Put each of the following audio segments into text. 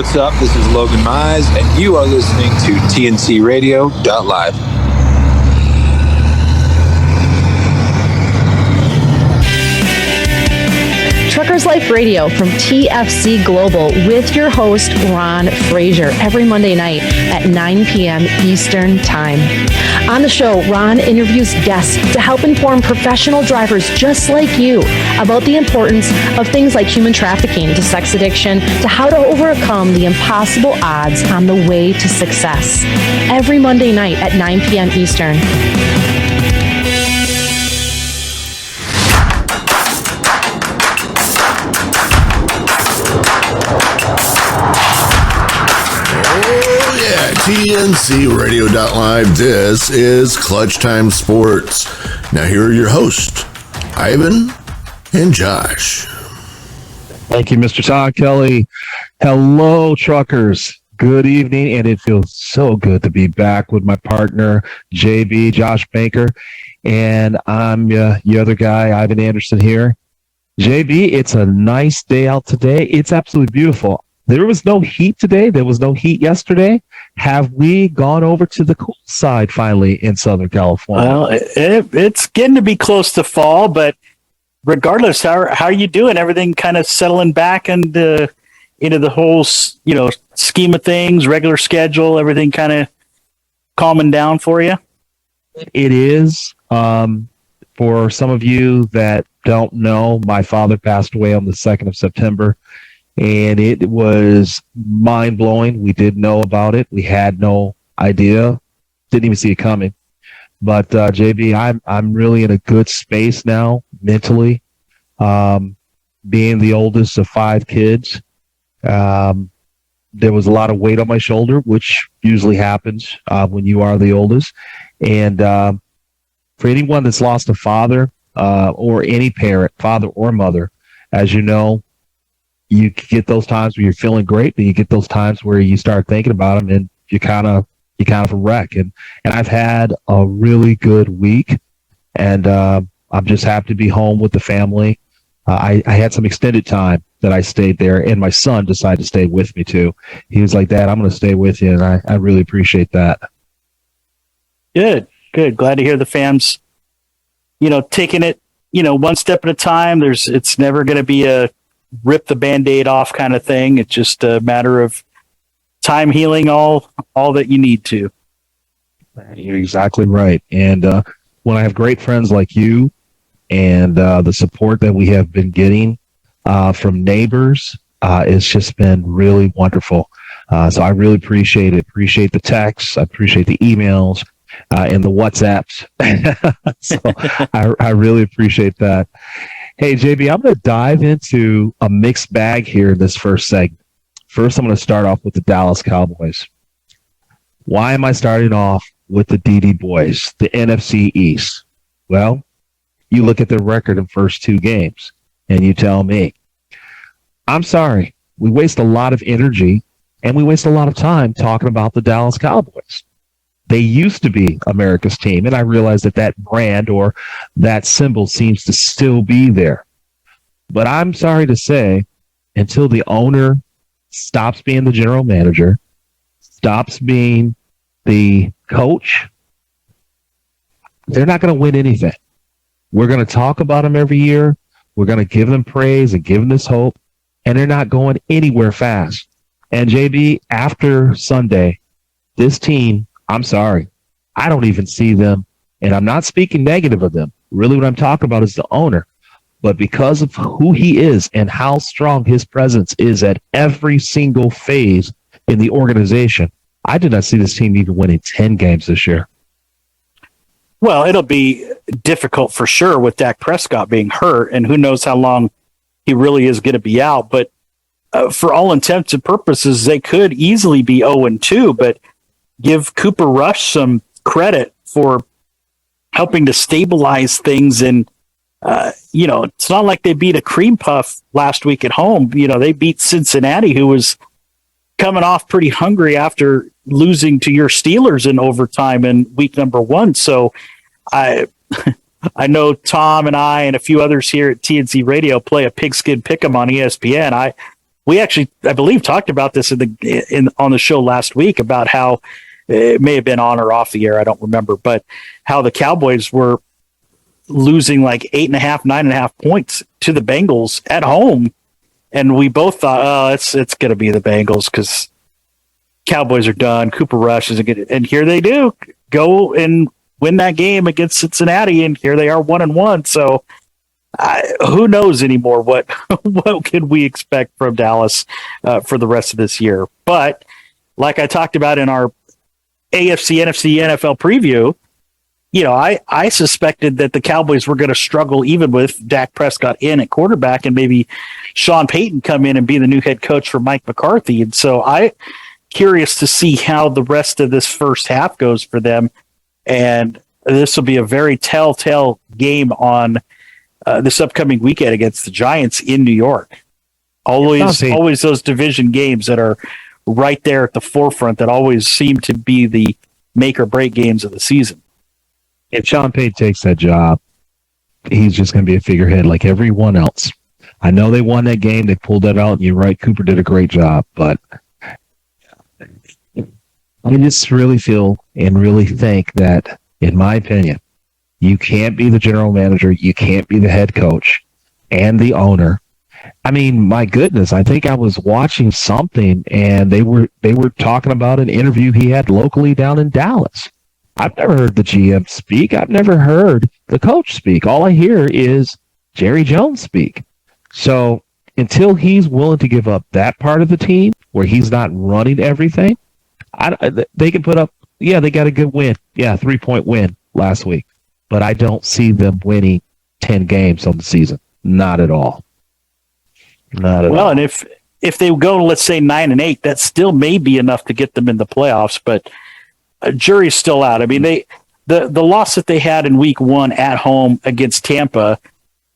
what's up? This is Logan Mize, and you are listening to TNCRadio.LIVE. Truckers Life Radio from TFC Global with your host, Ron Frazier, every Monday night at 9 p.m. Eastern Time. On the show, Ron interviews guests to help inform professional drivers just like you about the importance of things like human trafficking to sex addiction to how to overcome the impossible odds on the way to success. Every Monday night at 9 p.m. Eastern. TNCRadio.LIVE. This is Clutch Time Sports. Now here are your hosts, Ivan and Josh. Thank you, Mr. Todd Kelly. Hello, truckers. Good evening, and it feels so good to be back with my partner, JB, Josh Banker, and I'm the other guy, Ivan Anderson here. JB, it's a nice day out today. It's absolutely beautiful. There was no heat today. There was no heat yesterday. Have we gone over to the cool side finally in Southern California? Well, it's getting to be close to fall, but regardless, how are you doing? Everything kind of settling back into the whole scheme of things, regular schedule, everything kind of calming down for you? It is. For some of you that don't know, my father passed away on the 2nd of September. And it was mind-blowing. We didn't know about it. We had no idea. Didn't even see it coming. But, JB, I'm really in a good space now, mentally. Being the oldest of 5 kids, there was a lot of weight on my shoulder, which usually happens when you are the oldest. And for anyone that's lost a father or any parent, father or mother, as you know, you get those times where you're feeling great, and you get those times where you start thinking about them, and you kind of a wreck. And I've had a really good week, and I'm just happy to be home with the family. I had some extended time that I stayed there, and my son decided to stay with me too. He was like, "Dad, I'm going to stay with you," and I really appreciate that. Good. Glad to hear the fams, taking it, one step at a time. It's never going to be a rip the Band-Aid off kind of thing. It's just a matter of time healing all that you need to. You're exactly right. And when I have great friends like you and the support that we have been getting from neighbors, it's just been really wonderful. So I really appreciate it. Appreciate the texts. I appreciate the emails and the WhatsApps. So I really appreciate that. Hey, JB, I'm going to dive into a mixed bag here in this first segment. First, I'm going to start off with the Dallas Cowboys. Why am I starting off with the DD boys, the NFC East? Well, you look at their record in first 2 games, and you tell me. I'm sorry. We waste a lot of energy, and we waste a lot of time talking about the Dallas Cowboys. They used to be America's team, and I realize that brand or that symbol seems to still be there. But I'm sorry to say, until the owner stops being the general manager, stops being the coach, they're not going to win anything. We're going to talk about them every year. We're going to give them praise and give them this hope, and they're not going anywhere fast. And JB, after Sunday, this team, I'm sorry, I don't even see them, and I'm not speaking negative of them. Really what I'm talking about is the owner. But because of who he is and how strong his presence is at every single phase in the organization, I did not see this team even winning 10 games this year. Well, it'll be difficult for sure with Dak Prescott being hurt, and who knows how long he really is going to be out. But for all intents and purposes, they could easily be 0-2, but give Cooper Rush some credit for helping to stabilize things. And, it's not like they beat a cream puff last week at home. They beat Cincinnati, who was coming off pretty hungry after losing to your Steelers in overtime in week number 1. So I know Tom and I and a few others here at TNC Radio play a pigskin pick'em on ESPN. we actually, I believe, talked about this on the show last week about how it may have been on or off the air. I don't remember, but how the Cowboys were losing like 8.5, 9.5 points to the Bengals at home. And we both thought, oh, it's going to be the Bengals because Cowboys are done. Cooper Rush isn't good. And here they do go and win that game against Cincinnati. And here they are 1-1. So who knows anymore what can we expect from Dallas for the rest of this year. But like I talked about in our AFC, NFC, NFL preview, I suspected that the Cowboys were going to struggle even with Dak Prescott in at quarterback and maybe Sean Payton come in and be the new head coach for Mike McCarthy. And so I'm curious to see how the rest of this first half goes for them. And this will be a very telltale game on this upcoming weekend against the Giants in New York. Always those division games that are right there at the forefront that always seem to be the make or break games of the season. If Sean Payton takes that job, he's just going to be a figurehead like everyone else. I know they won that game. They pulled that out. And you're right. Cooper did a great job. But I just really feel and really think that, in my opinion, you can't be the general manager. You can't be the head coach and the owner. I mean, my goodness, I think I was watching something and they were talking about an interview he had locally down in Dallas. I've never heard the GM speak. I've never heard the coach speak. All I hear is Jerry Jones speak. So until he's willing to give up that part of the team where he's not running everything, they can put up, they got a good win. 3-point win last week. But I don't see them winning 10 games on the season. Not at all. Not at all. Well, and if they go, let's say 9-8, that still may be enough to get them in the playoffs, but jury's still out. I mean, the loss that they had in week 1 at home against Tampa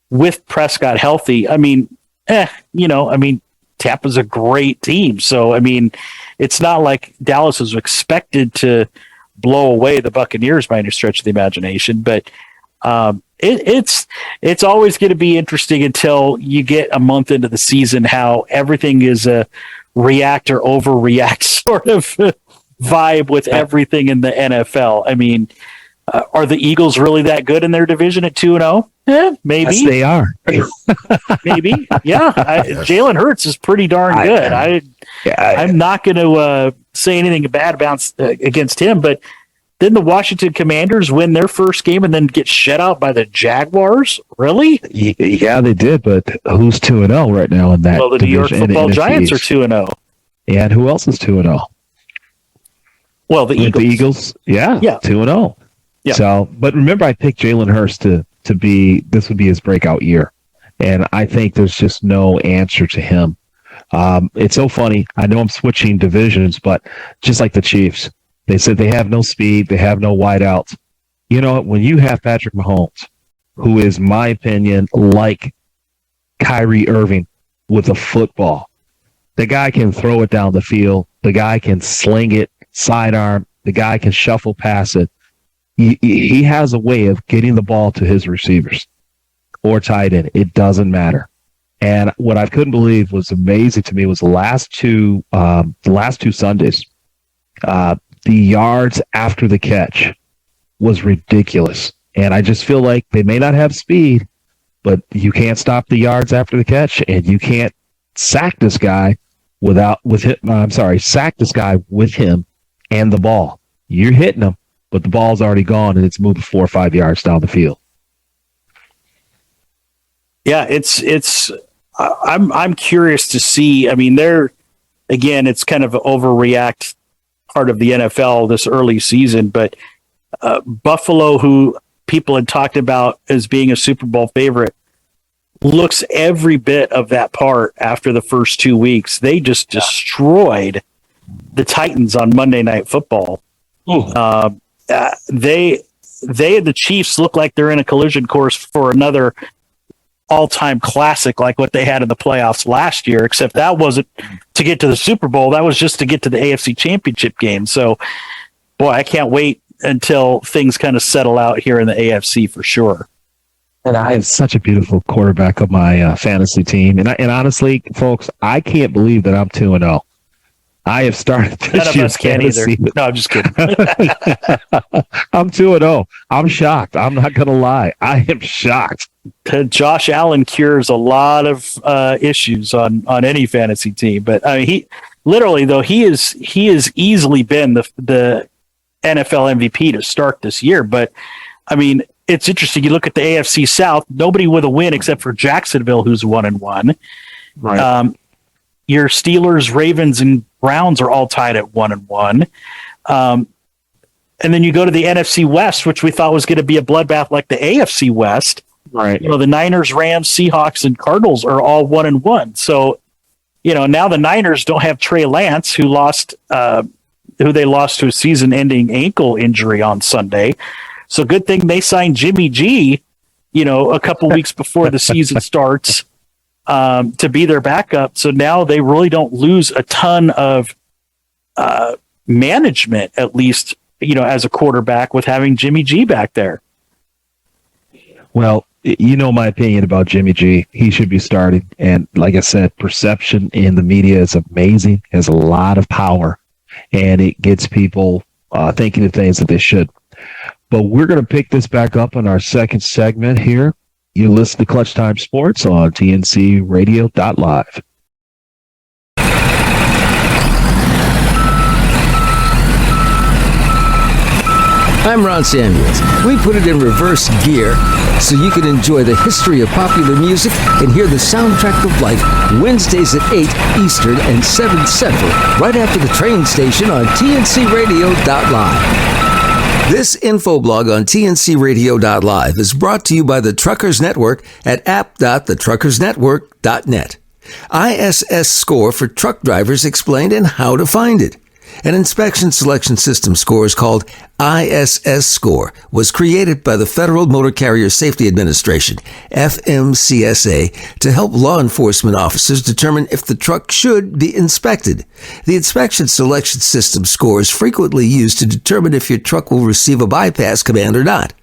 with Prescott healthy, I mean, Tampa's a great team. So, I mean, it's not like Dallas was expected to blow away the Buccaneers by any stretch of the imagination, but it's always going to be interesting until you get a month into the season how everything is a react or overreact sort of vibe with everything in the NFL. I mean, are the Eagles really that good in their division at 2-0? Maybe. Yes, they are. Maybe. Yeah. Jalen Hurts is pretty darn good. I'm not going to say anything bad against him, but didn't the Washington Commanders win their first game and then get shut out by the Jaguars? Really? Yeah, they did, but who's 2-0 right now in that division? Well, the New York Football Giants are 2-0. Yeah, and who else is 2-0? Well, the Eagles. The Eagles, yeah. 2-0. Yeah. So, but remember, I picked Jalen Hurts to be, this would be his breakout year. And I think there's just no answer to him. It's so funny. I know I'm switching divisions, but just like the Chiefs, they said they have no speed, they have no wideouts. You know, when you have Patrick Mahomes, who is, my opinion, like Kyrie Irving with a football, the guy can throw it down the field, the guy can sling it, sidearm, the guy can shuffle pass it. He has a way of getting the ball to his receivers or tight end. It doesn't matter. And what I couldn't believe was amazing to me was the last two Sundays, the yards after the catch was ridiculous. And I just feel like they may not have speed, but you can't stop the yards after the catch, and you can't sack this guy sack this guy with him and the ball. You're hitting him, but the ball's already gone and it's moving 4 or 5 yards down the field. Yeah, I'm curious to see. I mean, it's kind of an overreact part of the NFL this early season, but Buffalo, who people had talked about as being a Super Bowl favorite, looks every bit of that part after the first 2 weeks. They just destroyed the Titans on Monday Night Football. They and the Chiefs look like they're in a collision course for another all-time classic like what they had in the playoffs last year, except that wasn't to get to the Super Bowl. That was just to get to the AFC Championship game. So, boy, I can't wait until things kind of settle out here in the AFC for sure. And I have such a beautiful quarterback of my fantasy team. And honestly, folks, I can't believe that I'm 2-0. I have started this None of us can either. No, I'm just kidding. I'm 2-0. I'm shocked. I'm not going to lie. I am shocked. Josh Allen cures a lot of issues on any fantasy team. But I mean, he has easily been the NFL MVP to start this year. But I mean, it's interesting. You look at the AFC South, nobody with a win except for Jacksonville, who's 1-1. Right. Your Steelers, Ravens, and Browns are all tied at 1-1. And then you go to the NFC West, which we thought was going to be a bloodbath like the AFC West. Right. You know, the Niners, Rams, Seahawks, and Cardinals are all 1-1. So, you know, now the Niners don't have Trey Lance, who they lost to a season-ending ankle injury on Sunday. So good thing they signed Jimmy G, you know, a couple weeks before the season starts to be their backup. So now they really don't lose a ton of management, at least, you know, as a quarterback with having Jimmy G back there. Well, you know my opinion about Jimmy G. He should be starting. And like I said, perception in the media is amazing, has a lot of power, and it gets people thinking of things that they should. But we're going to pick this back up in our second segment here. You listen to Clutch Time Sports on TNCRadio.LIVE. I'm Ron Samuels. We put it in reverse gear so you can enjoy the history of popular music and hear the soundtrack of life Wednesdays at 8 Eastern and 7 Central, right after the train station on TNCRadio.LIVE. This infoblog on TNCRadio.LIVE is brought to you by the Truckers Network at app.thetruckersnetwork.net. ISS score for truck drivers explained and how to find it. An inspection selection system score is called ISS score, was created by the Federal Motor Carrier Safety Administration, FMCSA, to help law enforcement officers determine if the truck should be inspected. The inspection selection system score is frequently used to determine if your truck will receive a bypass command or not.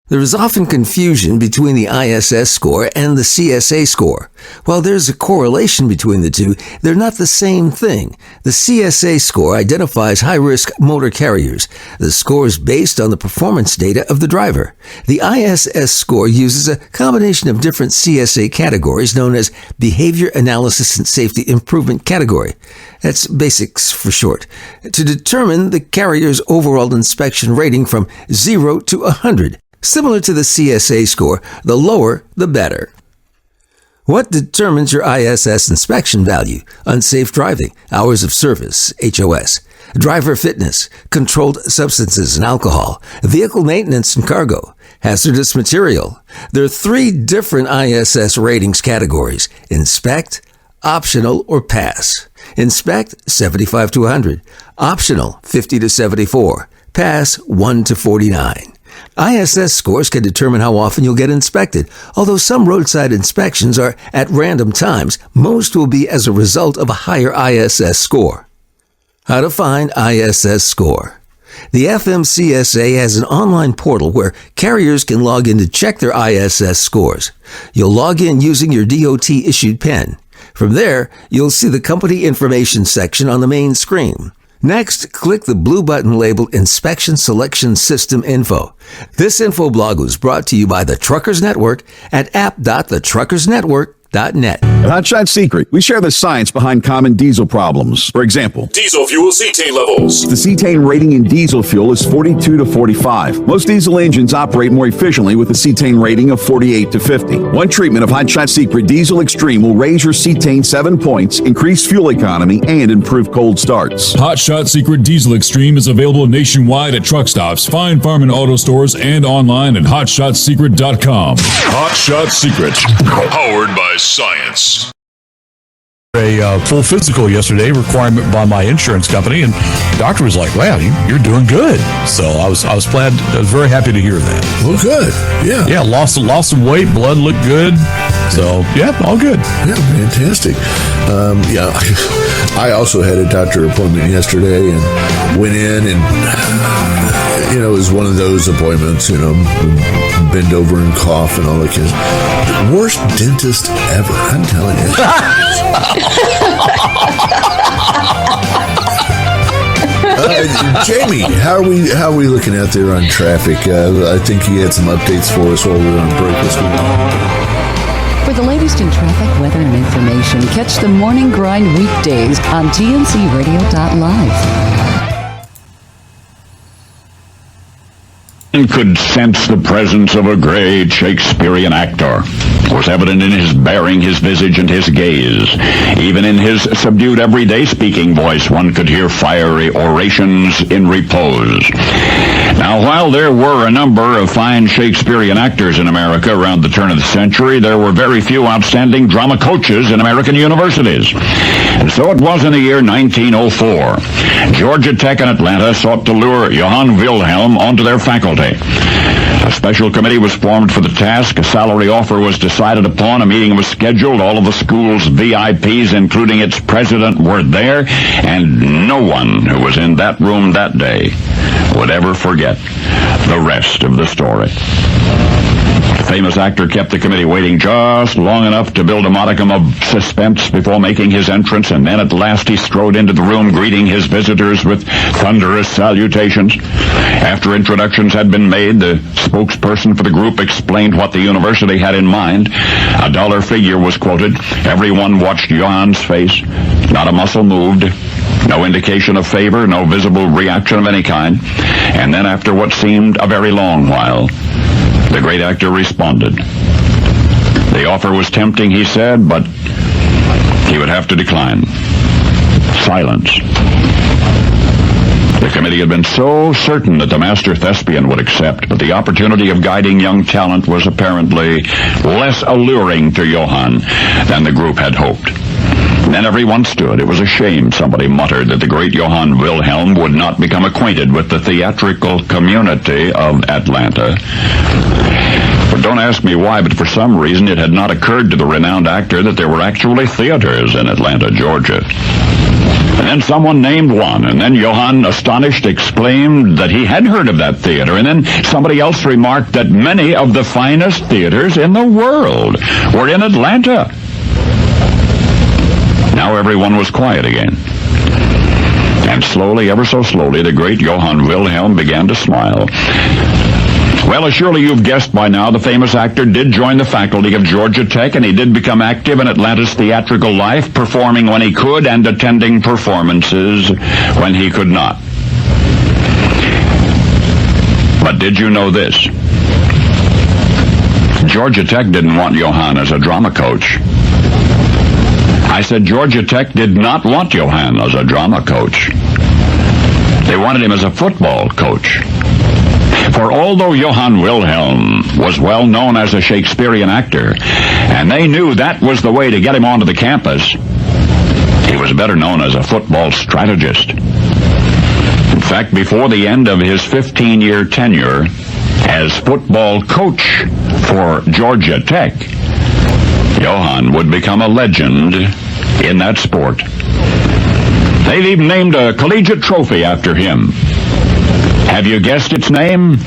There is often confusion between the ISS score and the CSA score. While there's a correlation between the two, they're not the same thing. The CSA score identifies high-risk motor carriers. The score is based on the performance data of the driver. The ISS score uses a combination of different CSA categories known as Behavior Analysis and Safety Improvement Category. That's basics for short, to determine the carrier's overall inspection rating from 0 to 100. Similar to the CSA score, the lower, the better. What determines your ISS inspection value? Unsafe driving, hours of service, HOS, driver fitness, controlled substances and alcohol, vehicle maintenance and cargo, hazardous material. There are 3 different ISS ratings categories: inspect, optional, or pass. Inspect, 75 to 100. Optional, 50 to 74. Pass, 1 to 49. ISS scores can determine how often you'll get inspected. Although some roadside inspections are at random times, most will be as a result of a higher ISS score. How to find ISS score. The FMCSA has an online portal where carriers can log in to check their ISS scores. You'll log in using your DOT-issued PIN. From there, you'll see the company information section on the main screen. Next, click the blue button labeled Inspection Selection System Info. This info blog was brought to you by the Truckers Network at app.thetruckersnetwork.net. At Hotshot Secret, we share the science behind common diesel problems. For example, diesel fuel cetane levels. The cetane rating in diesel fuel is 42 to 45. Most diesel engines operate more efficiently with a cetane rating of 48 to 50. One treatment of Hotshot Secret Diesel Extreme will raise your cetane 7 points, increase fuel economy, and improve cold starts. Hotshot Secret Diesel Extreme is available nationwide at truck stops, fine farm and auto stores, and online at hotshotsecret.com. Hotshot Secret, powered by science. A full physical yesterday, requirement by my insurance company, and the doctor was like, "Wow, you're doing good." So I was glad. I was very happy to hear that. Well, good. Yeah. Lost some weight. Blood looked good. So, yeah, all good. Yeah, fantastic. I also had a doctor appointment yesterday and went in and, it was one of those appointments, bend over and cough and all that kind of stuff. Worst dentist ever, I'm telling you. Jamie, how are we looking out there on traffic? I think you had some updates for us while we were on break this week. For the latest in traffic, weather, and information, catch the Morning Grind weekdays on TNCRadio.LIVE. Could sense the presence of a great Shakespearean actor. It was evident in his bearing, his visage, and his gaze. Even in his subdued everyday speaking voice, one could hear fiery orations in repose. Now, while there were a number of fine Shakespearean actors in America around the turn of the century, there were very few outstanding drama coaches in American universities. And so it was in the year 1904. Georgia Tech and Atlanta sought to lure Johann Wilhelm onto their faculty. A special committee was formed for the task. A salary offer was decided upon. A meeting was scheduled. All of the school's VIPs, including its president, were there, and no one who was in that room that day would ever forget the rest of the story. The famous actor kept the committee waiting just long enough to build a modicum of suspense before making his entrance, and then at last he strode into the room, greeting his visitors with thunderous salutations. After introductions had been made, the spokesperson for the group explained what the university had in mind. A dollar figure was quoted. Everyone watched Johann's face. Not a muscle moved. No indication of favor, no visible reaction of any kind. And then, after what seemed a very long while, the great actor responded. The offer was tempting, he said, but he would have to decline. Silence. The committee had been so certain that the master thespian would accept, but the opportunity of guiding young talent was apparently less alluring to Johann than the group had hoped. Then everyone stood. It was a shame, somebody muttered, that the great Johann Wilhelm would not become acquainted with the theatrical community of Atlanta. But don't ask me why, but for some reason it had not occurred to the renowned actor that there were actually theaters in Atlanta, Georgia. And then someone named one, and then Johann, astonished, exclaimed that he had heard of that theater, and then somebody else remarked that many of the finest theaters in the world were in Atlanta. Now everyone was quiet again. And slowly, ever so slowly, the great Johann Wilhelm began to smile. Well, as surely you've guessed by now, the famous actor did join the faculty of Georgia Tech, and he did become active in Atlanta's theatrical life, performing when he could and attending performances when he could not. But did you know this? Georgia Tech didn't want Johann as a drama coach. I said Georgia Tech did not want Johann as a drama coach. They wanted him as a football coach. For although Johann Wilhelm was well known as a Shakespearean actor, and they knew that was the way to get him onto the campus, he was better known as a football strategist. In fact, before the end of his 15-year tenure as football coach for Georgia Tech, Johann would become a legend in that sport. They've even named a collegiate trophy after him. Have you guessed its name?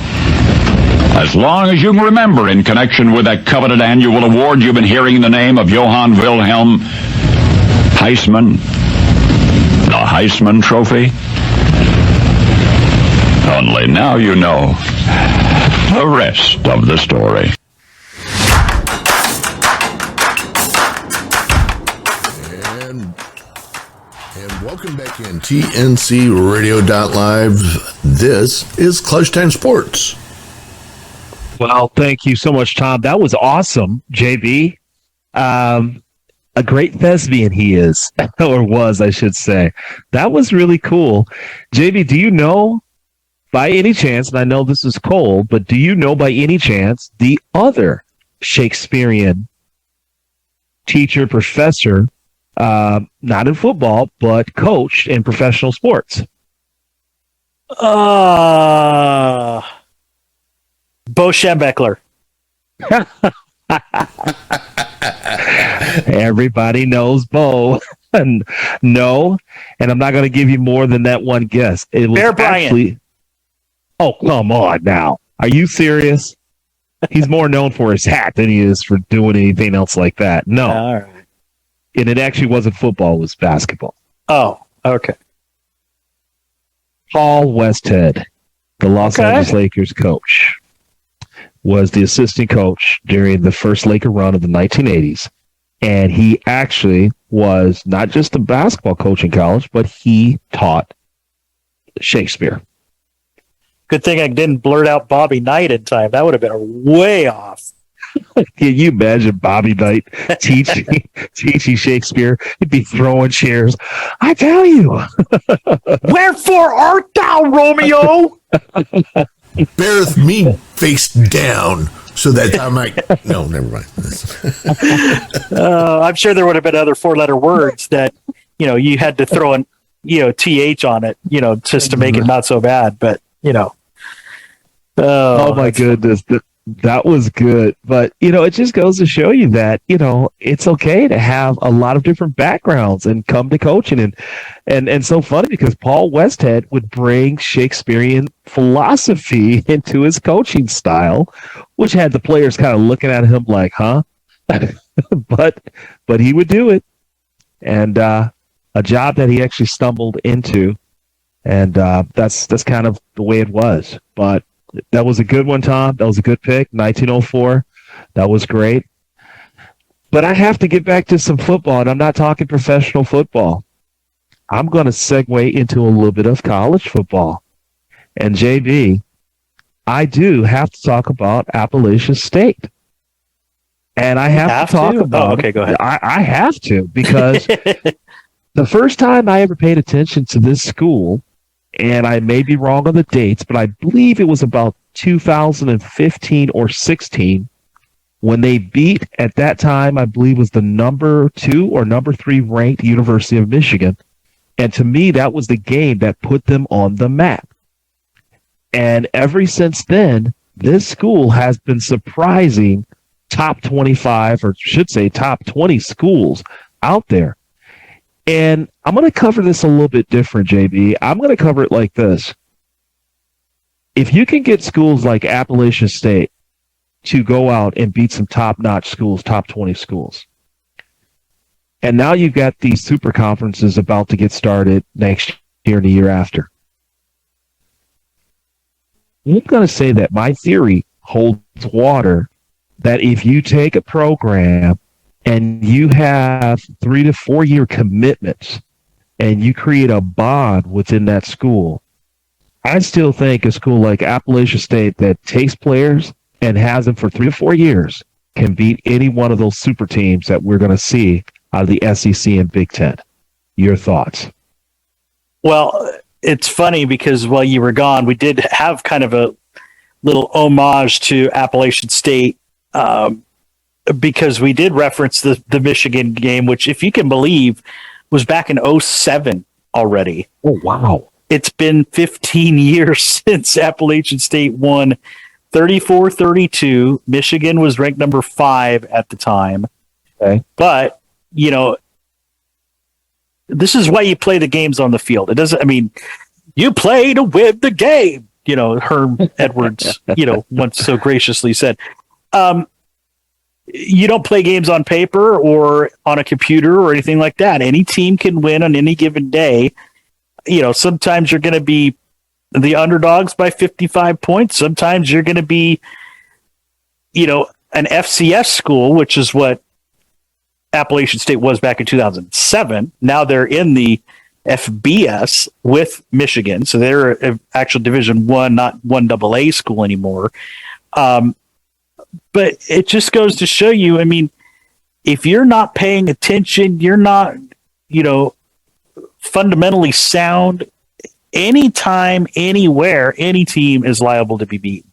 As long as you can remember, in connection with that coveted annual award, you've been hearing the name of Johann Wilhelm Heisman. The Heisman Trophy. Only now you know the rest of the story. And welcome back in TNCRadio.LIVE. This is Clutch Time Sports. Well, thank you so much, Tom. That was awesome, JB. A great thespian he is, or was, I should say. That was really cool. JB, do you know, by any chance, and I know this is cold, but do you know by any chance the other Shakespearean teacher, professor, not in football, but coached in professional sports? Bo Schembechler. Everybody knows Bo. No, and I'm not going to give you more than that one guess. It was Bear Bryant. Oh, come on now. Are you serious? He's more known for his hat than he is for doing anything else like that. No. All right. And it actually wasn't football, it was basketball. Oh, okay. Paul Westhead, the Los Angeles Lakers coach, was the assistant coach during the first Laker run of the 1980s. And he actually was not just a basketball coach in college, but he taught Shakespeare. Good thing I didn't blurt out Bobby Knight in time. That would have been way off. Can you imagine Bobby Knight teaching Shakespeare? He'd be throwing chairs. I tell you. Wherefore art thou, Romeo? Beareth me face down so that I might... No, never mind. I'm sure there would have been other four-letter words that, you had to throw an, TH on it, just to make it not so bad. But, Oh my goodness. That was good. But, it just goes to show you that, it's okay to have a lot of different backgrounds and come to coaching. And so funny because Paul Westhead would bring Shakespearean philosophy into his coaching style, which had the players kind of looking at him like, huh? but he would do it. And a job that he actually stumbled into. And that's kind of the way it was. But that was a good one, Tom. That was a good pick. 1904. That was great. But I have to get back to some football, and I'm not talking professional football. I'm going to segue into a little bit of college football. And, JB, I do have to talk about Appalachian State. And I have to talk about okay, go ahead. I have to, because the first time I ever paid attention to this school, and I may be wrong on the dates, but I believe it was about 2015 or 16 when they beat, at that time, I believe was the number 2 or number 3 ranked University of Michigan. And to me, that was the game that put them on the map. And ever since then, this school has been surprising top 25, or should say top 20 schools out there. And I'm going to cover this a little bit different, JB. I'm going to cover it like this. If you can get schools like Appalachian State to go out and beat some top-notch schools, top 20 schools, and now you've got these super conferences about to get started next year and the year after, I'm going to say that my theory holds water, that if you take a program and you have 3 to 4 year commitments and you create a bond within that school, I still think a school like Appalachian State that takes players and has them for 3 to 4 years can beat any one of those super teams that we're going to see out of the SEC and Big Ten. Your thoughts? Well, it's funny because while you were gone, we did have kind of a little homage to Appalachian State, because we did reference the Michigan game, which, if you can believe, was back in 2007 already. Oh, wow. It's been 15 years since Appalachian State won 34-32. Michigan was ranked number 5 at the time. Okay. But, this is why you play the games on the field. It doesn't, you play to win the game, Herm Edwards, once so graciously said. You don't play games on paper or on a computer or anything like that. Any team can win on any given day. Sometimes you're going to be the underdogs by 55 points. Sometimes you're going to be, an FCS school, which is what Appalachian State was back in 2007. Now they're in the FBS with Michigan. So they're an actual Division I, not 1AA school anymore. But it just goes to show you, if you're not paying attention, you're not, fundamentally sound, anytime, anywhere, any team is liable to be beaten.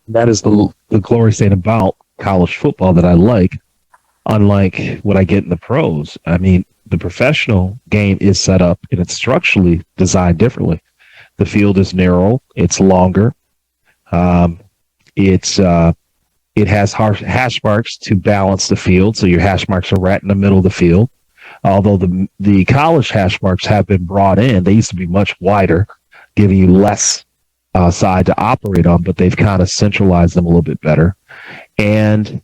That is the glorious thing about college football that I like, unlike what I get in the pros. The professional game is set up and it's structurally designed differently. The field is narrow, it's longer. It's It has hash marks to balance the field, so your hash marks are right in the middle of the field. Although the college hash marks have been brought in, they used to be much wider, giving you less side to operate on, but they've kind of centralized them a little bit better. And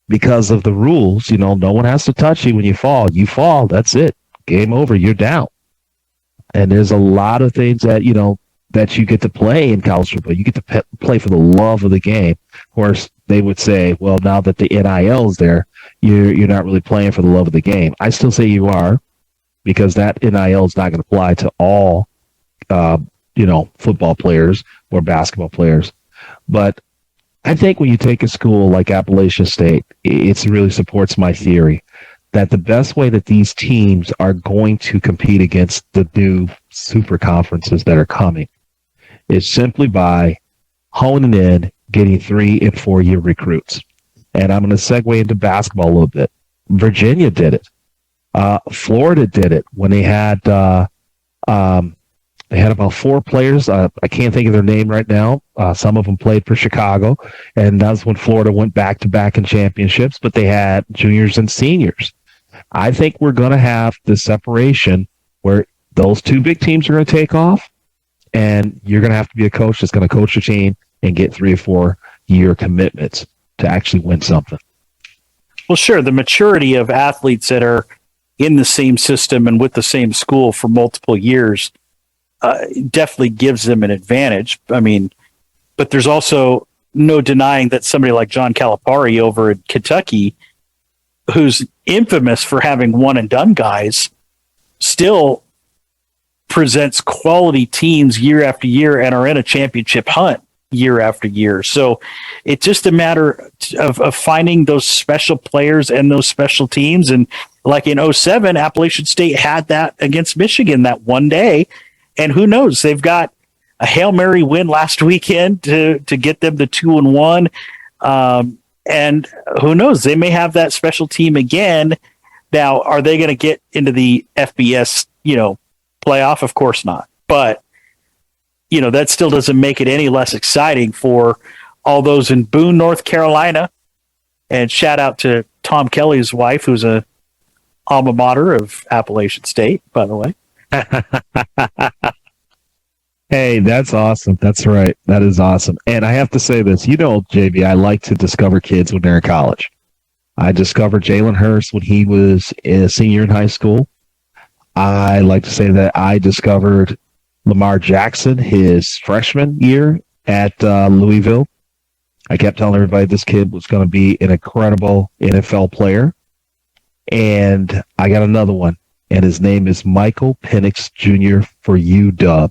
because of the rules, no one has to touch you when you fall. You fall, that's it. Game over, you're down. And there's a lot of things that, that you get to play in college football. You get to play for the love of the game. Of course, they would say, well, now that the NIL is there, you're not really playing for the love of the game. I still say you are, because that NIL is not going to apply to all, football players or basketball players. But I think when you take a school like Appalachian State, it really supports my theory that the best way that these teams are going to compete against the new super conferences that are coming is simply by honing in, getting 3- and 4-year recruits. And I'm going to segue into basketball a little bit. Virginia did it. Florida did it when they had about 4 players. I can't think of their name right now. Some of them played for Chicago, and that's when Florida went back-to-back in championships, but they had juniors and seniors. I think we're going to have the separation where those 2 big teams are going to take off, and you're going to have to be a coach that's going to coach a team and get 3 or 4-year commitments to actually win something. Well, sure. The maturity of athletes that are in the same system and with the same school for multiple years definitely gives them an advantage. I mean, but there's also no denying that somebody like John Calipari over at Kentucky, who's infamous for having one-and-done guys, still presents quality teams year after year and are in a championship hunt year after year. So it's just a matter of finding those special players and those special teams. And like in 2007, Appalachian State had that against Michigan that one day. And who knows? They've got a Hail Mary win last weekend to get them to 2-1. And who knows? They may have that special team again. Now, are they going to get into the FBS, playoff? Of course not. But, that still doesn't make it any less exciting for all those in Boone, North Carolina. And shout out to Tom Kelly's wife, who's a alma mater of Appalachian State, by the way. Hey, that's awesome. That's right. That is awesome. And I have to say this, JB, I like to discover kids when they're in college. I discovered Jalen Hurst when he was a senior in high school. I like to say that I discovered Lamar Jackson his freshman year at Louisville. I kept telling everybody this kid was going to be an incredible NFL player. And I got another one, and his name is Michael Penix Jr. for UW,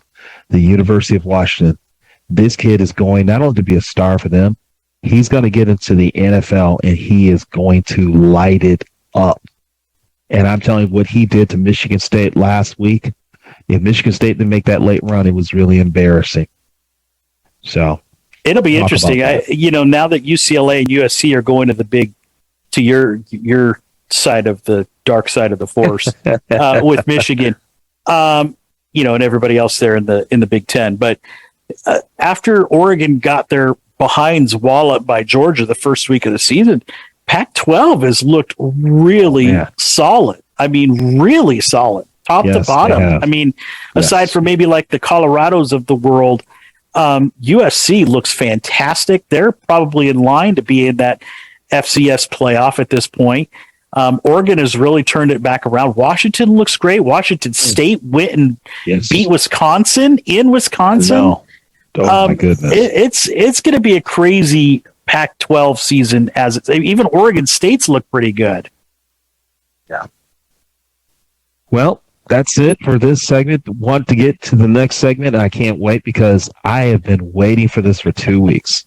the University of Washington. This kid is going not only to be a star for them, he's going to get into the NFL, and he is going to light it up. And I'm telling you, what he did to Michigan State last week, if Michigan State didn't make that late run, it was really embarrassing. So it'll be interesting. Now that UCLA and USC are going to your side of the dark side of the force with Michigan, and everybody else there in the Big Ten. But after Oregon got their behinds walloped by Georgia the first week of the season, Pac-12 has looked really solid. I mean, really solid, top to bottom. I mean, aside from maybe like the Colorados of the world, USC looks fantastic. They're probably in line to be in that FCS playoff at this point. Oregon has really turned it back around. Washington looks great. Washington State went and beat Wisconsin in Wisconsin. No. Oh, my goodness. It's going to be a crazy Pac-12 season. Even Oregon State's look pretty good. Yeah. Well, that's it for this segment. Want to get to the next segment? I can't wait because I have been waiting for this for 2 weeks.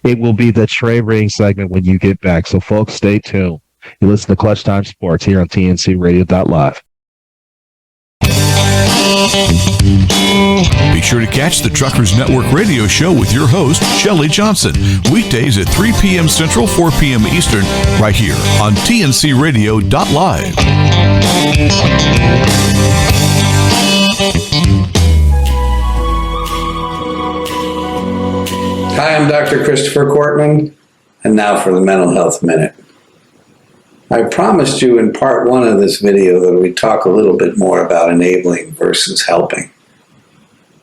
It will be the Trey Ring segment when you get back. So, folks, stay tuned. You listen to Clutch Time Sports here on TNCRadio.LIVE. Be sure to catch the Truckers Network radio show with your host, Shelley Johnson, weekdays at 3 p.m. Central, 4 p.m. Eastern, right here on TNCRadio.LIVE. Hi, I'm Dr. Christopher Cortman. And now for the Mental Health Minute. I promised you in part one of this video that we'd talk a little bit more about enabling versus helping.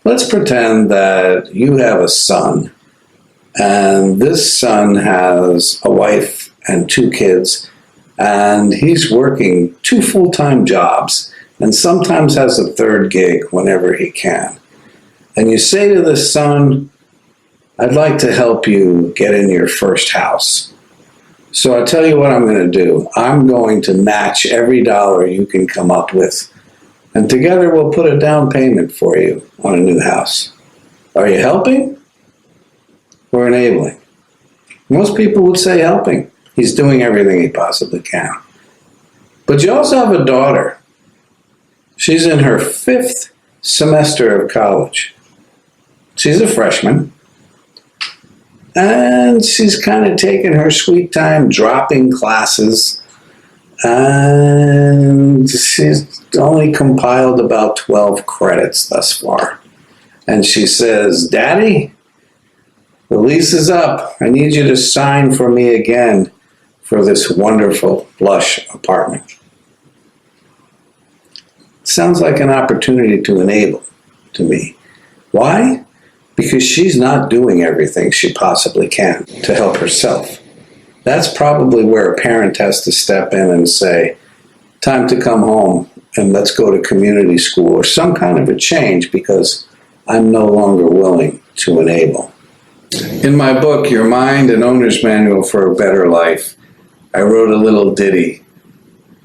Let's pretend that you have a son, and this son has a wife and 2 kids, and he's working 2 full-time jobs, and sometimes has a 3rd gig whenever he can. And you say to the son, I'd like to help you get in your first house. So I'll tell you what I'm going to do. I'm going to match every dollar you can come up with, and together we'll put a down payment for you on a new house. Are you helping or enabling? Most people would say helping. He's doing everything he possibly can. But you also have a daughter. She's in her 5th semester of college. She's a freshman. And she's kind of taking her sweet time dropping classes. And she's only compiled about 12 credits thus far. And she says, Daddy, the lease is up. I need you to sign for me again for this wonderful, plush apartment. Sounds like an opportunity to enable to me. Why? Because she's not doing everything she possibly can to help herself. That's probably where a parent has to step in and say, time to come home and let's go to community school or some kind of a change because I'm no longer willing to enable. In my book, Your Mind, an Owner's Manual for a Better Life, I wrote a little ditty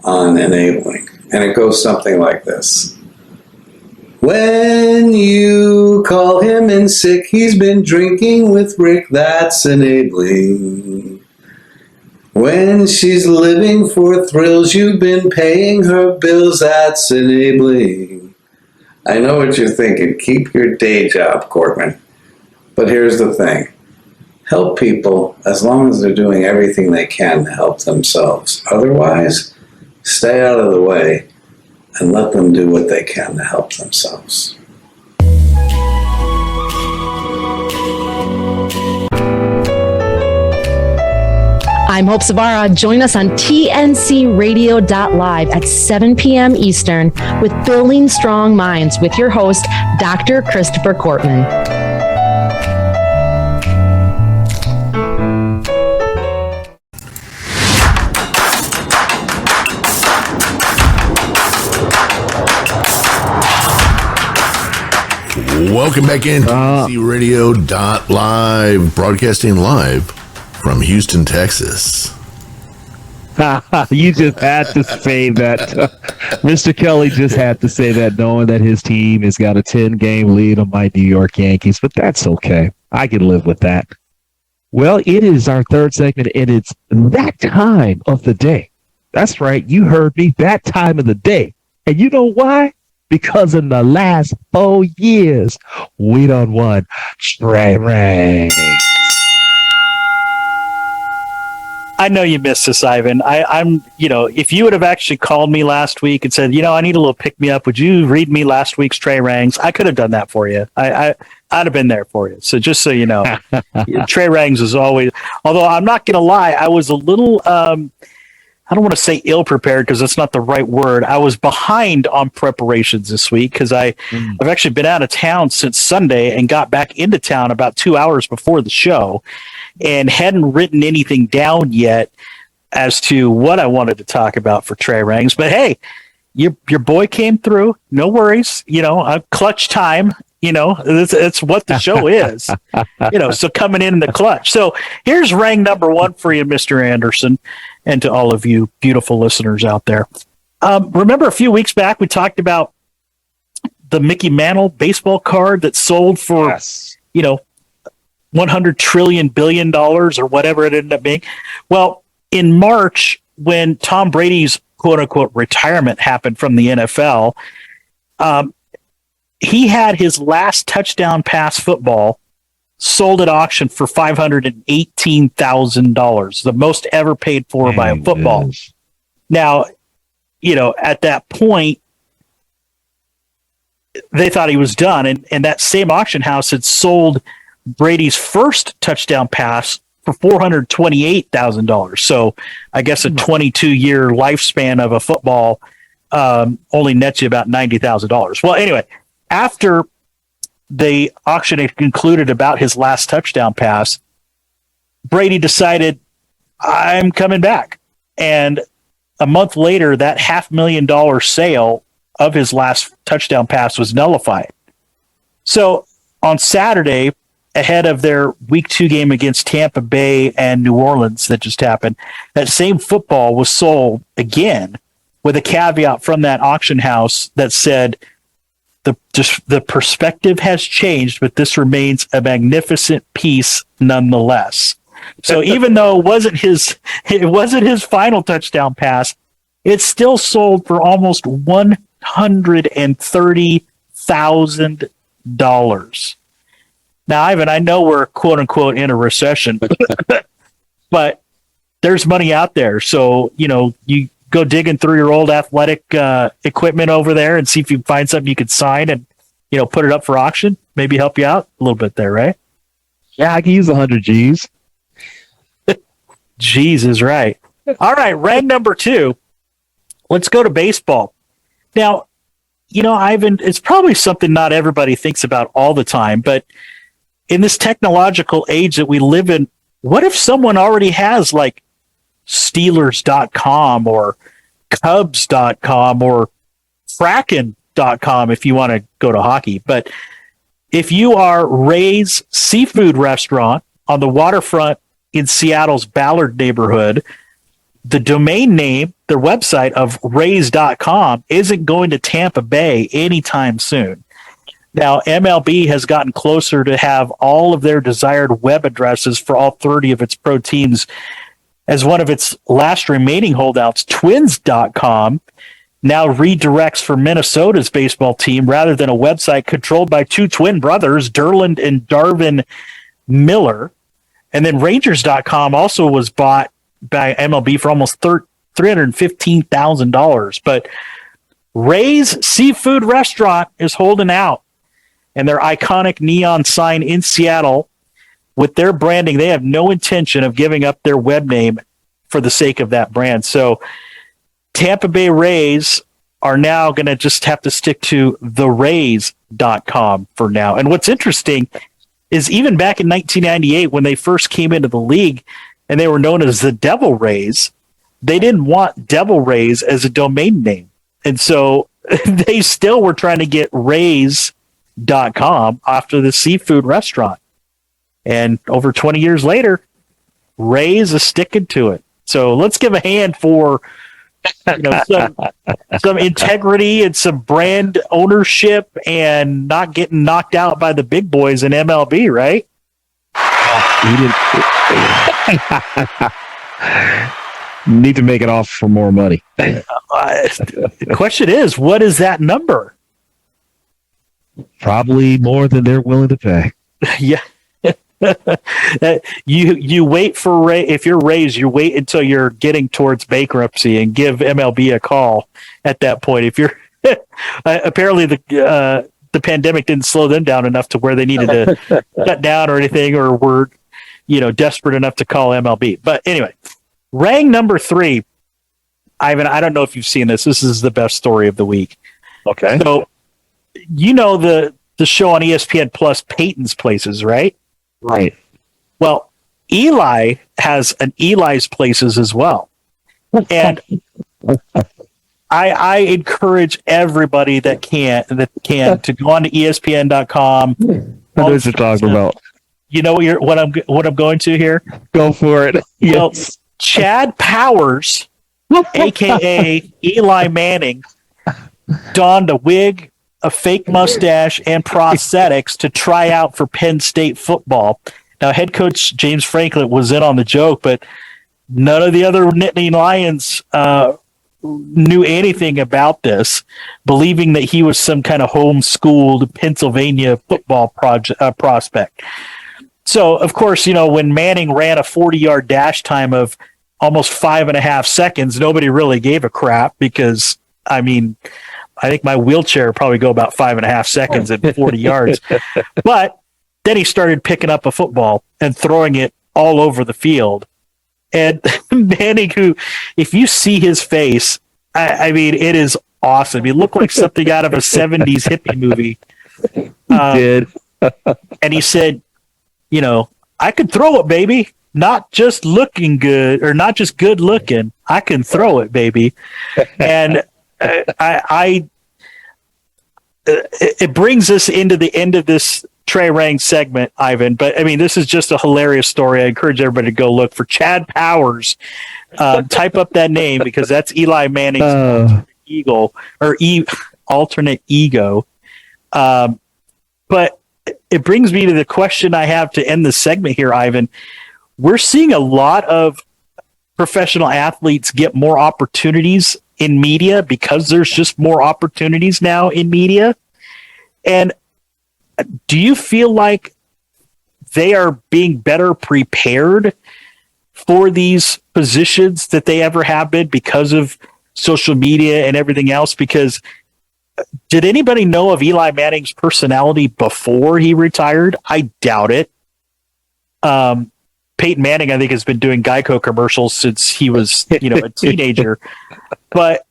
on enabling, and it goes something like this. When you call him in sick, he's been drinking with Rick, that's enabling. When she's living for thrills, you've been paying her bills, that's enabling. I know what you're thinking, keep your day job, Cortman. But here's the thing. Help people as long as they're doing everything they can to help themselves. Otherwise, stay out of the way and let them do what they can to help themselves. I'm Hope Savara. Join us on TNCRadio.LIVE at 7 p.m. Eastern with Building Strong Minds with your host, Dr. Christopher Cortman. Welcome back in to TNCRadio.LIVE, broadcasting live from Houston, Texas. You just had to say that. Mr. Kelly just had to say that, knowing that his team has got a 10-game lead on my New York Yankees, but that's okay. I can live with that. Well, it is our third segment, and it's that time of the day. That's right. You heard me. That time of the day. And you know why? Because in the last 4 years, we done won Trey Rings. I know you missed this, Ivan. I'm, if you would have actually called me last week and said, I need a little pick me up, would you read me last week's Trey Rangs? I could have done that for you. I'd have been there for you. So just so you know, Trey Rangs is always, although I'm not going to lie, I was a little, I don't want to say ill-prepared because that's not the right word. I was behind on preparations this week because I've actually been out of town since Sunday and got back into town about 2 hours before the show and hadn't written anything down yet as to what I wanted to talk about for Trey Rangs. But hey, your boy came through. No worries. Clutch time. It's what the show is. So coming in the clutch. So here's Rang number 1 for you, Mr. Anderson, and to all of you beautiful listeners out there. Remember a few weeks back we talked about the Mickey Mantle baseball card that sold for, $100 trillion billion or whatever it ended up being. Well, in March, when Tom Brady's quote unquote retirement happened from the NFL, he had his last touchdown pass football sold at auction for $518,000, the most ever paid for by a football. Now, at that point, they thought he was done. And that same auction house had sold Brady's first touchdown pass for $428,000. So I guess a 22-year lifespan of a football only nets you about $90,000. Well, anyway, after the auction had concluded about his last touchdown pass, Brady decided, I'm coming back. And a month later, that $500,000 sale of his last touchdown pass was nullified. So on Saturday, ahead of their Week 2 game against Tampa Bay and New Orleans that just happened, that same football was sold again with a caveat from that auction house that said, the perspective has changed, but this remains a magnificent piece nonetheless. So even though it wasn't his final touchdown pass, it still sold for almost $130,000. Now, Ivan, I know we're quote unquote in a recession, but there's money out there. So, you go digging through your old athletic equipment over there and see if you can find something you could sign and, put it up for auction. Maybe help you out a little bit there, right? Yeah, I can use 100 G's. G's is right. All right, rank number 2. Let's go to baseball. Now, Ivan, it's probably something not everybody thinks about all the time, but in this technological age that we live in, what if someone already has like Steelers.com or Cubs.com or Kraken.com if you want to go to hockey? But if you are Ray's Seafood Restaurant on the waterfront in Seattle's Ballard neighborhood, the domain name, their website of Rays.com isn't going to Tampa Bay anytime soon. Now, MLB has gotten closer to have all of their desired web addresses for all 30 of its pro teams. As one of its last remaining holdouts, Twins.com now redirects for Minnesota's baseball team rather than a website controlled by two twin brothers, Derland and Darvin Miller. And then Rangers.com also was bought by MLB for almost $315,000. But Ray's Seafood Restaurant is holding out. And their iconic neon sign in Seattle, with their branding, they have no intention of giving up their web name for the sake of that brand. So Tampa Bay Rays are now going to just have to stick to therays.com for now. And what's interesting is even back in 1998, when they first came into the league and they were known as the Devil Rays, they didn't want Devil Rays as a domain name. And so they still were trying to get Rays.com after the seafood restaurant. And over 20 years later, Rays is sticking to it. So let's give a hand for some integrity and some brand ownership and not getting knocked out by the big boys in MLB, right? Need to make it off for more money. The question is, what is that number? Probably more than they're willing to pay. Yeah. You wait for Ray. If you're Rays, you wait until you're getting towards bankruptcy and give MLB a call at that point. If you're apparently the pandemic didn't slow them down enough to where they needed to cut down or anything, or were desperate enough to call MLB. But anyway, rank number 3, Ivan. I don't know if you've seen this. This is the best story of the week. Okay. So the show on ESPN Plus, Peyton's Places, right? Right. Well, Eli has an Eli's Places as well. And I encourage everybody that can to go on to ESPN.com. What is it talking about? You know what I'm going to here? Go for it. Yes. Well, Chad Powers, aka Eli Manning, donned a wig, a fake mustache, and prosthetics to try out for Penn State football. Now, head coach James Franklin was in on the joke, but none of the other Nittany Lions knew anything about this, believing that he was some kind of homeschooled Pennsylvania football prospect. So, of course, when Manning ran a 40-yard dash time of almost 5.5 seconds, nobody really gave a crap because, I think my wheelchair probably go about 5.5 seconds at 40 yards. But then he started picking up a football and throwing it all over the field. And Manning, who, if you see his face, I mean, it is awesome. He looked like something out of a 70s hippie movie. He did. And he said, you know, I could throw it, baby. Not just looking good, or not just good looking. I can throw it, baby. And it brings us into the end of this Trey Rang segment, Ivan. But I mean, this is just a hilarious story. I encourage everybody to go look for Chad Powers. Type up that name, because that's Eli Manning's alternate ego, or alternate ego. But it brings me to the question I have to end the segment here, Ivan. We're seeing a lot of professional athletes get more opportunities in media because there's just more opportunities now in media. And do you feel like they are being better prepared for these positions that they ever have been because of social media and everything else? Because did anybody know of Eli Manning's personality before he retired? I doubt it. Peyton Manning, I think, has been doing Geico commercials since he was, a teenager. But,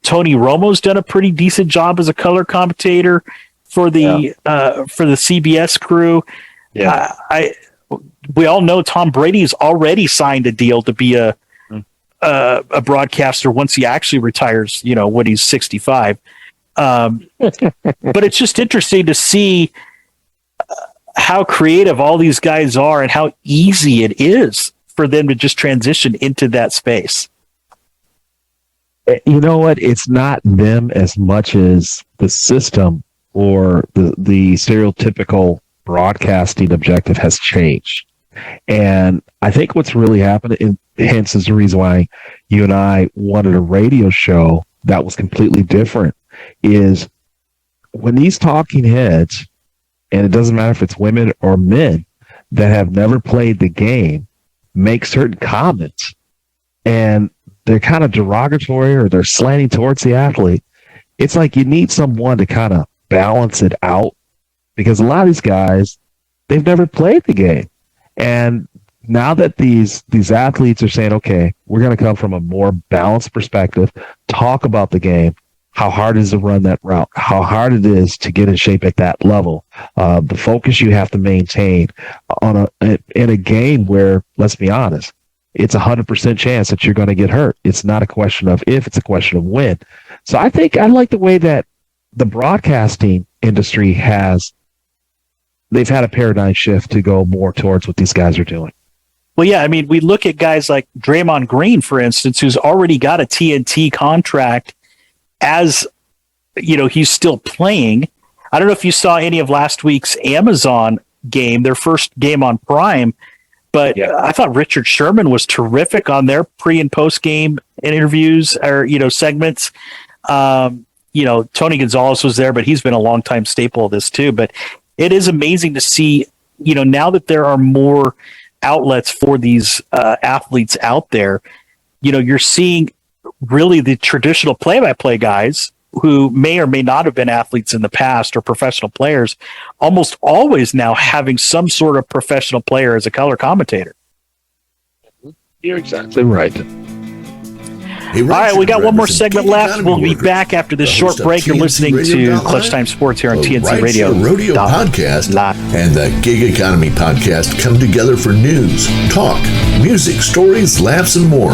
Tony Romo's done a pretty decent job as a color commentator for the CBS crew. Yeah. We all know Tom Brady's already signed a deal to be a broadcaster once he actually retires, when he's 65. But it's just interesting to see how creative all these guys are and how easy it is for them to just transition into that space. You know what? It's not them as much as the system or the stereotypical broadcasting objective has changed. And I think what's really happened, and hence is the reason why you and I wanted a radio show that was completely different, is when these talking heads, and it doesn't matter if it's women or men that have never played the game, make certain comments, and they're kind of derogatory or they're slanting towards the athlete. It's like you need someone to kind of balance it out, because a lot of these guys, they've never played the game. And now that these athletes are saying, okay, we're going to come from a more balanced perspective, talk about the game, how hard it is to run that route, how hard it is to get in shape at that level, the focus you have to maintain in a game where, let's be honest, it's 100% chance that you're going to get hurt. It's not a question of if, it's a question of when. So I think I like the way that the broadcasting industry they've had a paradigm shift to go more towards what these guys are doing. Well, yeah, I mean, we look at guys like Draymond Green, for instance, who's already got a TNT contract as, he's still playing. I don't know if you saw any of last week's Amazon game, their first game on Prime, but I thought Richard Sherman was terrific on their pre and post game interviews or, segments. Tony Gonzalez was there, but he's been a longtime staple of this too. But it is amazing to see, now that there are more outlets for these athletes out there, you're seeing really the traditional play-by-play guys who may or may not have been athletes in the past or professional players, almost always now having some sort of professional player as a color commentator. You're exactly right. All right, we got one more segment left. We'll be back after this short break. You're listening to Clutch Time Sports here on TNC Radio. Rodeo Podcast and the Gig Economy Podcast come together for news, talk, music, stories, laughs, and more.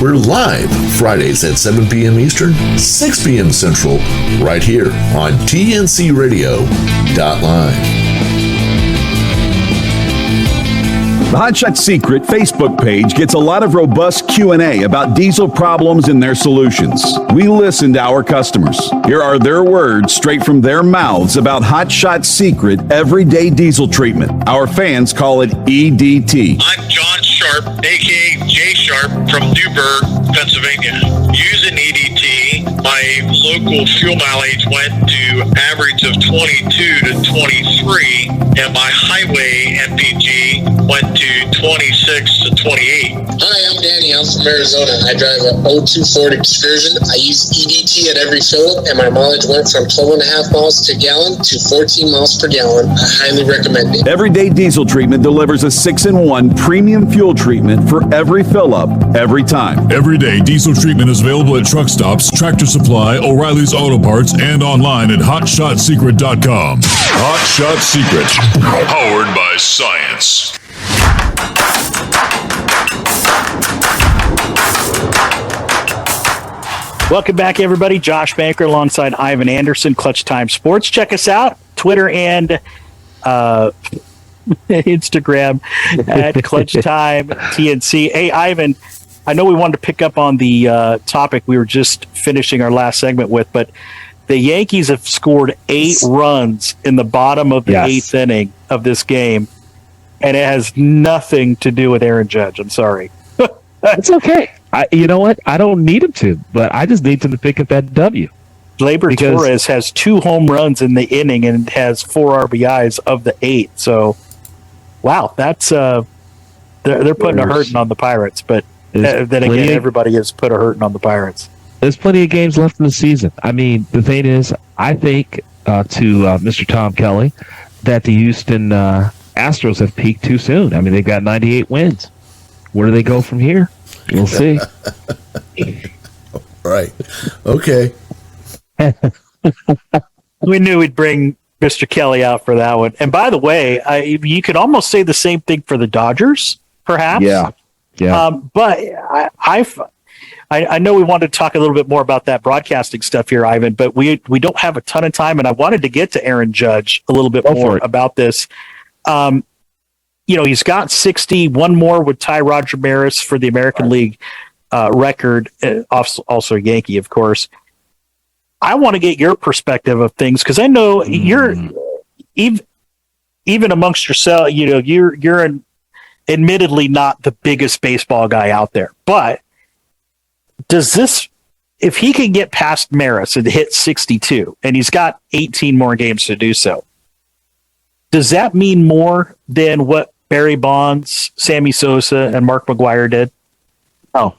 We're live Fridays at 7 p.m. Eastern, 6 p.m. Central, right here on TNCRadio.LIVE. The Hot Shot Secret Facebook page gets a lot of robust Q&A about diesel problems and their solutions. We listen to our customers. Here are their words straight from their mouths about Hot Shot Secret everyday diesel treatment. Our fans call it EDT. I'm John Sharp, a.k.a. Jay Sharp from Newburgh, Pennsylvania. Using EDT, my local fuel mileage went to average of 22 to 23, and my highway MPG went to 26-28. Hi, I'm Danny. I'm from Arizona. I drive a 02 Ford Excursion. I use EDT at every fill-up, and my mileage went from 12.5 miles to gallon to 14 miles per gallon. I highly recommend it. Everyday Diesel Treatment delivers a 6-in-1 premium fuel treatment for every fill-up, every time. Everyday Diesel Treatment is available at truck stops, Tractor Supply, O'Reilly's Auto Parts, and online at HotShotSecret.com. Hot Shot Secret, powered by science. Welcome back, everybody. Josh Banker alongside Ivan Anderson, Clutch Time Sports. Check us out, Twitter and Instagram at Clutch Time TNC. Hey, Ivan, I know we wanted to pick up on the topic we were just finishing our last segment with, but the Yankees have scored 8 runs in the bottom of the 8th inning of this game, and it has nothing to do with Aaron Judge. I'm sorry. It's okay. You know what? I don't need him to, but I just need him to pick up that W. Gleyber Torres has 2 home runs in the inning and has 4 RBIs of the 8. So, wow, that's they're putting a hurting on the Pirates. But then again, everybody has put a hurting on the Pirates. There's plenty of games left in the season. I mean, the thing is, I think to Mr. Tom Kelly that the Houston Astros have peaked too soon. I mean, they've got 98 wins. Where do they go from here? We'll see. Right. Okay. We knew we'd bring Mr. Kelly out for that one. And by the way, you could almost say the same thing for the Dodgers, perhaps. Yeah. But I know we wanted to talk a little bit more about that broadcasting stuff here, Ivan, but we don't have a ton of time, and I wanted to get to Aaron Judge a little bit more about this. He's got 60, one more would tie Roger Maris for the American League record, also a Yankee, of course. I want to get your perspective of things, because I know you're even amongst yourself, you're admittedly not the biggest baseball guy out there, but if he can get past Maris and hit 62, and he's got 18 more games to do so, does that mean more than what Barry Bonds, Sammy Sosa, and Mark McGwire did? No,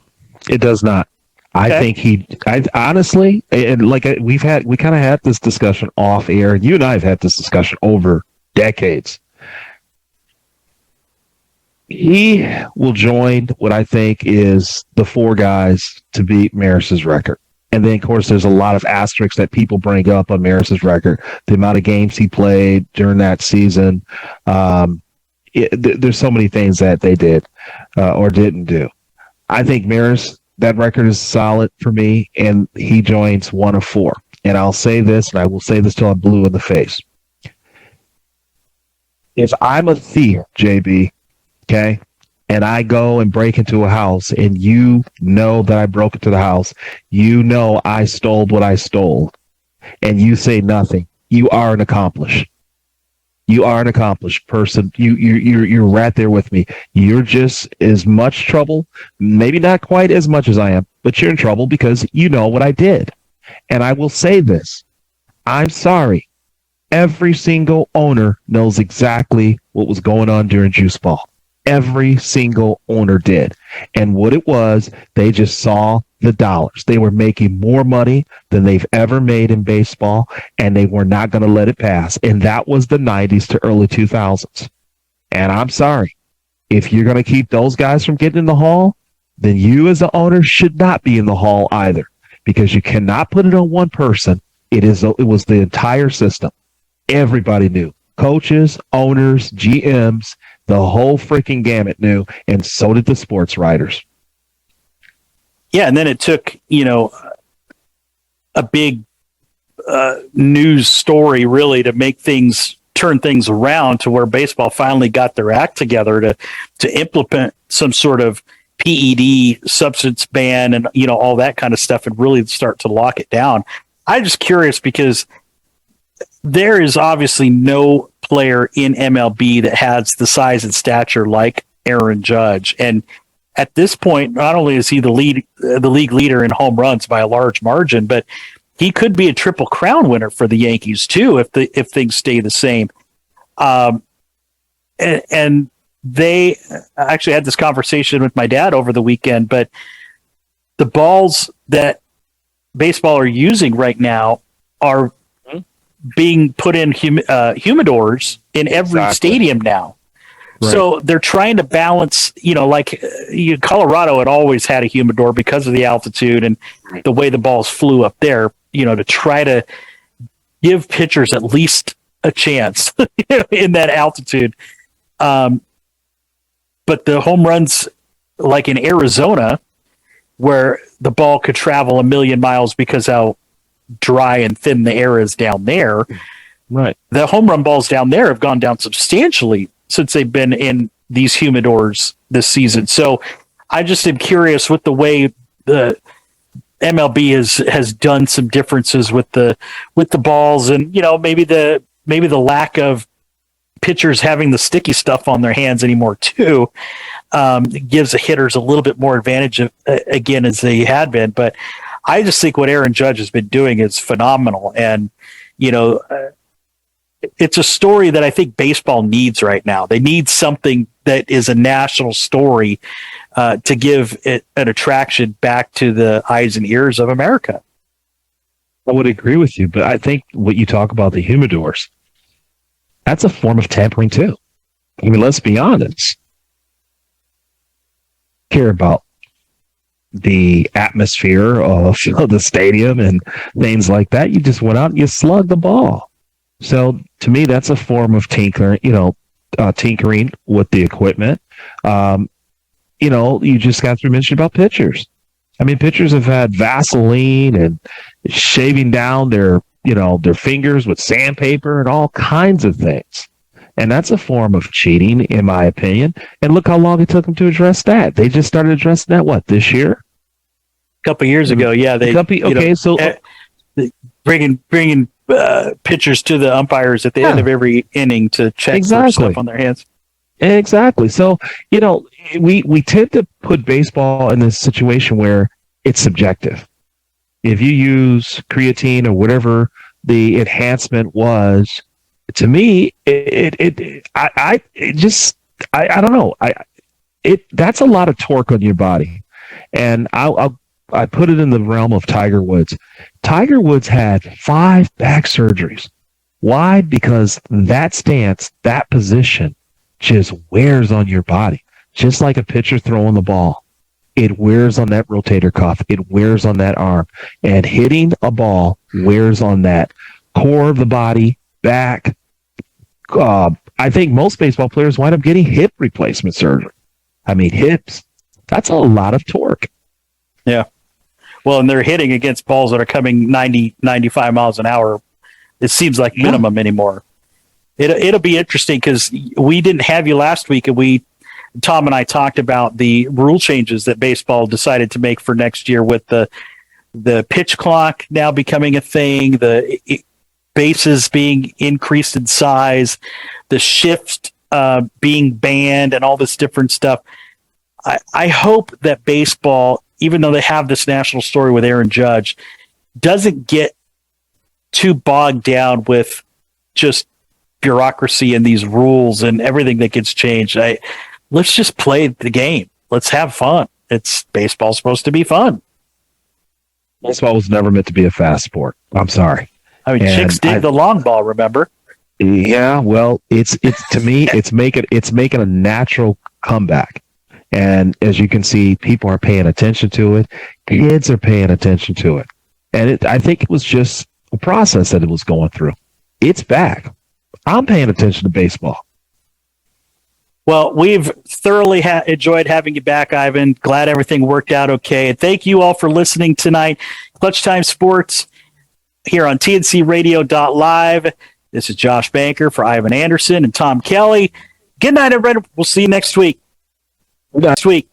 it does not. I think I honestly, and like we kind of had this discussion off air. You and I have had this discussion over decades. He will join what I think is the 4 guys to beat Maris's record. And then, of course, there's a lot of asterisks that people bring up on Maris's record. The amount of games he played during that season. There's so many things that they did or didn't do. I think Maris, that record is solid for me, and he joins 1 of 4. And I'll say this, and I will say this till I'm blue in the face. If I'm a thief, JB, okay, and I go and break into a house, and you know that I broke into the house, you know I stole what I stole, and you say nothing, you are an accomplice. You are an accomplished person. You're right there with me. You're just as much trouble, maybe not quite as much as I am, but you're in trouble because you know what I did. And I will say this. I'm sorry. Every single owner knows exactly what was going on during Juice Ball. Every single owner did. And what it was, they just saw the dollars. They were making more money than they've ever made in baseball, and they were not going to let it pass. And that was the 90s to early 2000s. And I'm sorry. If you're going to keep those guys from getting in the hall, then you as the owner should not be in the hall either, because you cannot put it on one person. It was the entire system. Everybody knew. Coaches, owners, GMs, the whole freaking gamut knew, and so did the sports writers. Yeah, and then it took, a big news story really to turn things around to where baseball finally got their act together to implement some sort of PED substance ban and, all that kind of stuff and really start to lock it down. I'm just curious because there is obviously no player in MLB that has the size and stature like Aaron Judge. And at this point, not only is he the league leader in home runs by a large margin, but he could be a Triple Crown winner for the Yankees too if things stay the same. And I actually had this conversation with my dad over the weekend, but the balls that baseball are using right now are being put in humidors in every stadium now. Right. So they're trying to balance, Colorado had always had a humidor because of the altitude and the way the balls flew up there, to try to give pitchers at least a chance in that altitude. But the home runs, like in Arizona, where the ball could travel 1,000,000 miles because how dry and thin the air is down there. Right. The home run balls down there have gone down substantially since they've been in these humidors this season. So I just am curious with the way the MLB has done some differences with the balls, and maybe the lack of pitchers having the sticky stuff on their hands anymore too. Gives the hitters a little bit more advantage again as they had been. But I just think what Aaron Judge has been doing is phenomenal, and it's a story that I think baseball needs right now. They need something that is a national story to give it an attraction back to the eyes and ears of America. I would agree with you, but I think what you talk about, the humidors, that's a form of tampering too. I mean, let's be honest. Care about the atmosphere of the stadium and things like that. You just went out and you slugged the ball. So to me, that's a form of tinkering with the equipment. You just got to mention about pitchers. I mean, pitchers have had Vaseline and shaving down their fingers with sandpaper and all kinds of things. And that's a form of cheating, in my opinion. And look how long it took them to address that. They just started addressing that, this year? A couple of years ago, yeah. Bringing pitchers to the umpires at the end of every inning to check for stuff on their hands. Exactly. So, we tend to put baseball in this situation where it's subjective. If you use creatine or whatever the enhancement was, to me, I don't know. That's a lot of torque on your body. And I put it in the realm of Tiger Woods. Tiger Woods had 5 back surgeries. Why? Because that stance, that position, just wears on your body. Just like a pitcher throwing the ball. It wears on that rotator cuff. It wears on that arm. And hitting a ball wears on that core of the body, back. I think most baseball players wind up getting hip replacement surgery. I mean, hips, that's a lot of torque. Yeah. Well, and they're hitting against balls that are coming 90, 95 miles an hour. It seems like minimum anymore. It'll be interesting because we didn't have you last week, and Tom and I talked about the rule changes that baseball decided to make for next year with the pitch clock now becoming a thing, the bases being increased in size, the shift being banned, and all this different stuff. I hope that baseball, even though they have this national story with Aaron Judge, doesn't get too bogged down with just bureaucracy and these rules and everything that gets changed. Let's just play the game. Let's have fun. Baseball's supposed to be fun. Baseball was never meant to be a fast sport. I'm sorry. I mean, chicks dig the long ball, remember? Yeah, well, it's to me, it's making a natural comeback. And as you can see, people are paying attention to it. Kids are paying attention to it. And I think it was just a process that it was going through. It's back. I'm paying attention to baseball. Well, we've thoroughly enjoyed having you back, Ivan. Glad everything worked out okay. And thank you all for listening tonight. Clutch Time Sports here on TNCRadio.LIVE. This is Josh Banker for Ivan Anderson and Tom Kelly. Good night, everybody. We'll see you next week. Next week.